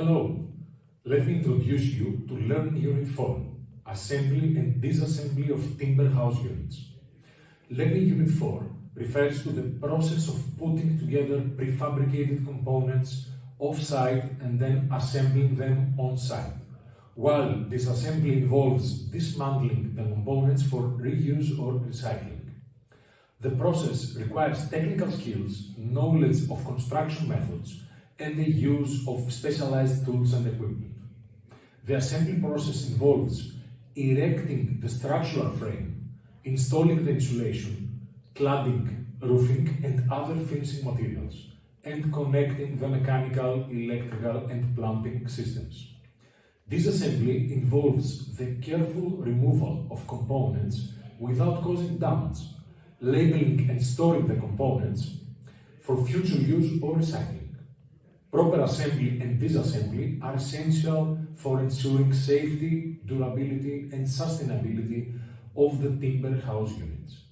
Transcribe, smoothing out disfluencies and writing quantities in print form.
Hello, let me introduce you to Learning Unit 4, Assembly and Disassembly of Timber House Units. Learning Unit 4 refers to the process of putting together prefabricated components off-site and then assembling them on-site, while disassembly involves dismantling the components for reuse or recycling. The process requires technical skills, knowledge of construction methods, and the use of specialized tools and equipment. The assembly process involves erecting the structural frame, installing the insulation, cladding, roofing, and other finishing materials, and connecting the mechanical, electrical, and plumbing systems. Disassembly involves the careful removal of components without causing damage, labeling and storing the components for future use or recycling. Proper assembly and disassembly are essential for ensuring safety, durability, and sustainability of the timber house units.